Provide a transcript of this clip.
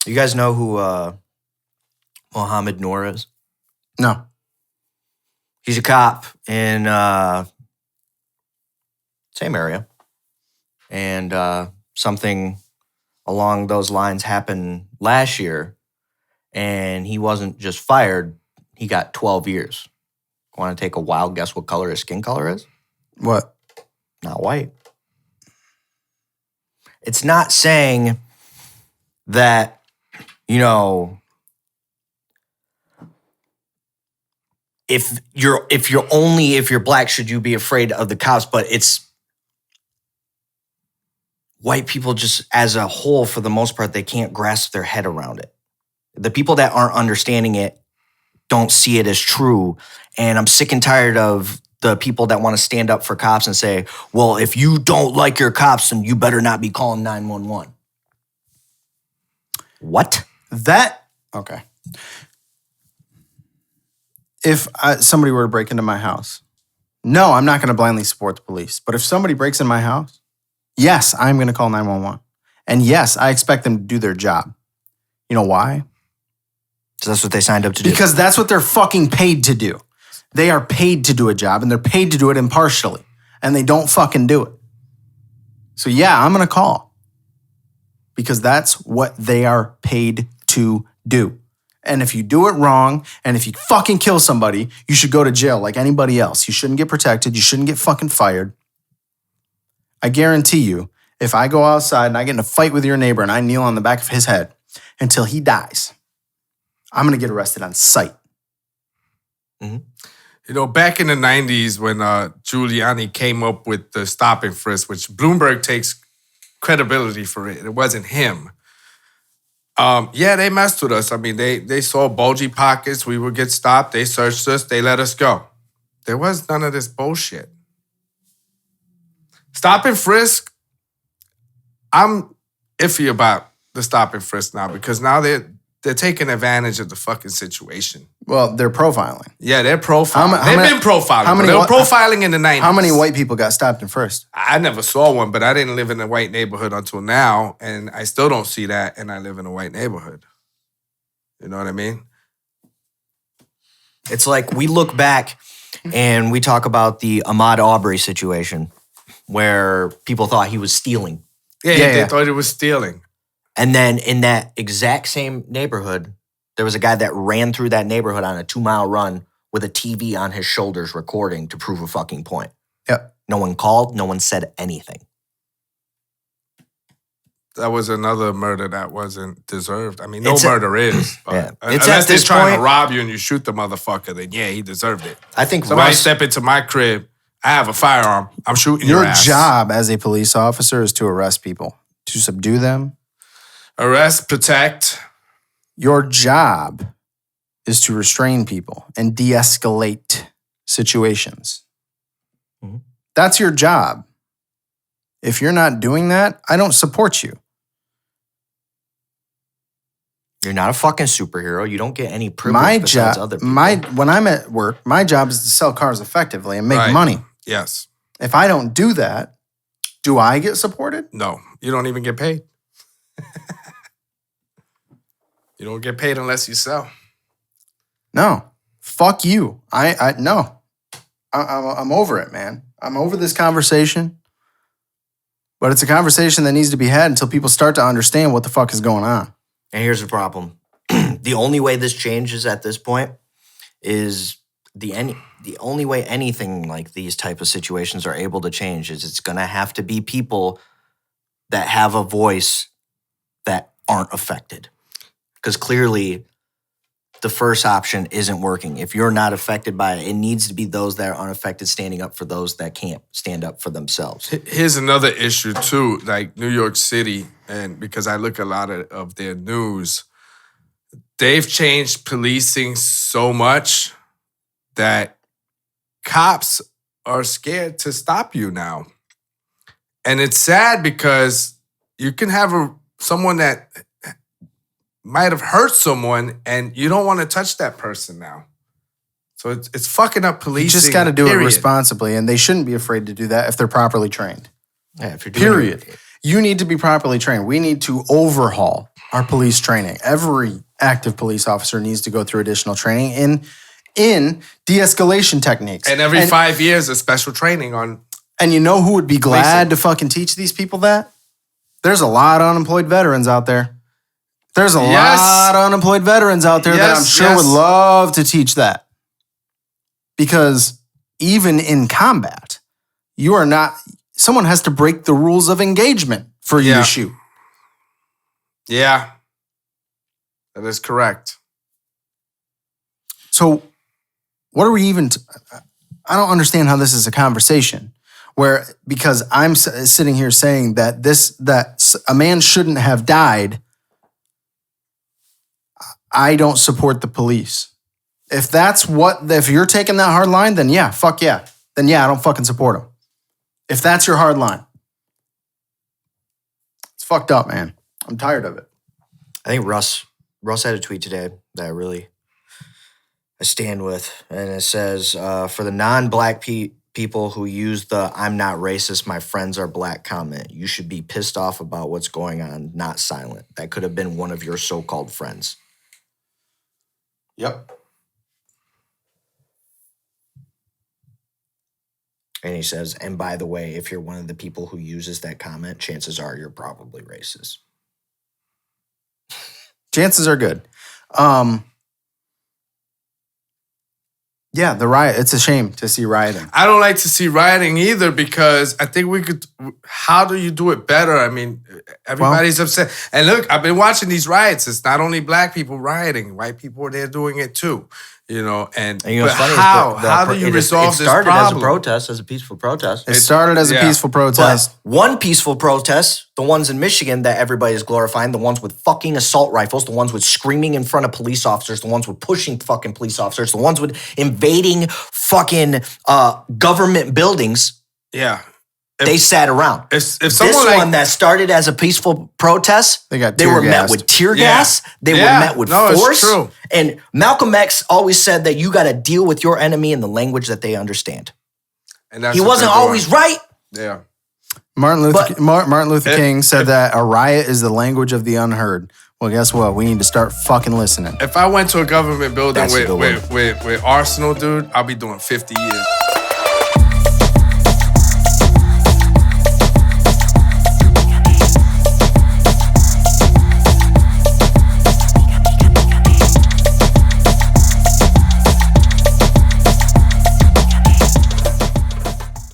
You guys know who Mohammed Noor is? No. He's a cop in same area. And something along those lines happened last year. And he wasn't just fired. He got 12 years. Want to take a wild guess what color his skin color is? What? Not white. It's not saying that, you know, if you're black, should you be afraid of the cops? But it's white people just as a whole, for the most part, they can't grasp their head around it. The people that aren't understanding it don't see it as true. And I'm sick and tired of the people that want to stand up for cops and say, well, if you don't like your cops, then you better not be calling 911. What? Okay. If somebody were to break into my house, no, I'm not going to blindly support the police. But if somebody breaks in my house, yes, I'm going to call 911. And yes, I expect them to do their job. You know why? So that's what they signed up to do. Because that's what they're fucking paid to do. They are paid to do a job, and they're paid to do it impartially. And they don't fucking do it. So yeah, I'm going to call. Because that's what they are paid to do. And if you do it wrong, and if you fucking kill somebody, you should go to jail like anybody else. You shouldn't get protected. You shouldn't get fucking fired. I guarantee you, if I go outside and I get in a fight with your neighbor and I kneel on the back of his head until he dies, I'm going to get arrested on sight. Mm-hmm. You know, back in the 90s when Giuliani came up with the stop and frisk, which Bloomberg takes credibility for it. It wasn't him. Yeah, they messed with us. I mean, they saw bulgy pockets. We would get stopped. They searched us. They let us go. There was none of this bullshit. Stop and frisk, I'm iffy about the stop and frisk now because now they're taking advantage of the fucking situation. Well, they're profiling. Yeah, they're profiling. They've been profiling. They were profiling in the 90s. How many white people got stopped and frisked? I never saw one, but I didn't live in a white neighborhood until now, and I still don't see that, and I live in a white neighborhood. You know what I mean? It's like we look back and we talk about the Ahmaud Arbery situation where people thought he was stealing. Yeah, they thought he was stealing. And then in that exact same neighborhood, there was a guy that ran through that neighborhood on a 2-mile run with a TV on his shoulders recording to prove a fucking point. Yep. No one called. No one said anything. That was another murder that wasn't deserved. I mean, murder is. But yeah. Unless they're trying to rob you and you shoot the motherfucker, then yeah, he deserved it. I think somebody step into my crib, I have a firearm, I'm shooting your ass. Your job as a police officer is to arrest people, to subdue them. Arrest, protect. Your job is to restrain people and de-escalate situations. Mm-hmm. That's your job. If you're not doing that, I don't support you. You're not a fucking superhero. You don't get any privilege besides other people. When I'm at work, my job is to sell cars effectively and make money. Yes. If I don't do that, do I get supported? No, you don't even get paid. You don't get paid unless you sell. No, fuck you. No. I'm over it, man. I'm over this conversation. But it's a conversation that needs to be had until people start to understand what the fuck is going on. And here's the problem. The only way this changes at this point is the only way anything like these type of situations are able to change is it's going to have to be people that have a voice that aren't affected. Because clearly the first option isn't working. If you're not affected by it, it needs to be those that are unaffected standing up for those that can't stand up for themselves. Here's another issue too, like New York City, and because I look a lot of their news, they've changed policing so much that cops are scared to stop you now. And it's sad because you can have someone that might have hurt someone and you don't want to touch that person now. So it's fucking up policing. You just got to do it responsibly, and they shouldn't be afraid to do that if they're properly trained. Yeah, if you're period. You need to be properly trained. We need to overhaul our police training. Every active police officer needs to go through additional training in de-escalation techniques. And every 5 years, a special training on. And you know who would be glad to fucking teach these people that? There's a lot of unemployed veterans out there. There's a lot of unemployed veterans out there that I'm sure would love to teach that. Because even in combat, you are not, someone has to break the rules of engagement for you to shoot. Yeah. That is correct. So what are we even, I don't understand how this is a conversation where, because I'm sitting here saying that that a man shouldn't have died, I don't support the police. If you're taking that hard line, then yeah, fuck yeah. Then yeah, I don't fucking support them. If that's your hard line. It's fucked up, man. I'm tired of it. I think Russ had a tweet today that I stand with. And it says, for the non-black people who use the "I'm not racist, my friends are black" comment, you should be pissed off about what's going on, not silent. That could have been one of your so-called friends. Yep. And he says, and by the way, if you're one of the people who uses that comment, chances are you're probably racist. Chances are good. Yeah, the riot. It's a shame to see rioting. I don't like to see rioting either because I think we could. How do you do it better? I mean, everybody's upset. And look, I've been watching these riots. It's not only black people rioting; white people are there doing it too. You know, and you know, but how do you resolve this problem? It started as a protest, as a peaceful protest. It started as a peaceful protest. But one peaceful protest, the ones in Michigan that everybody is glorifying, the ones with fucking assault rifles, the ones with screaming in front of police officers, the ones with pushing fucking police officers, the ones with invading fucking government buildings. Yeah. They sat around. If this someone one that started as a peaceful protest, they were met with tear gas. They were met with force. It's true. And Malcolm X always said that you got to deal with your enemy in the language that they understand. And that's he wasn't always right. Yeah. Martin Luther King said that a riot is the language of the unheard. Well, guess what? We need to start fucking listening. If I went to a government building with Arsenal, dude, I'll be doing 50 years.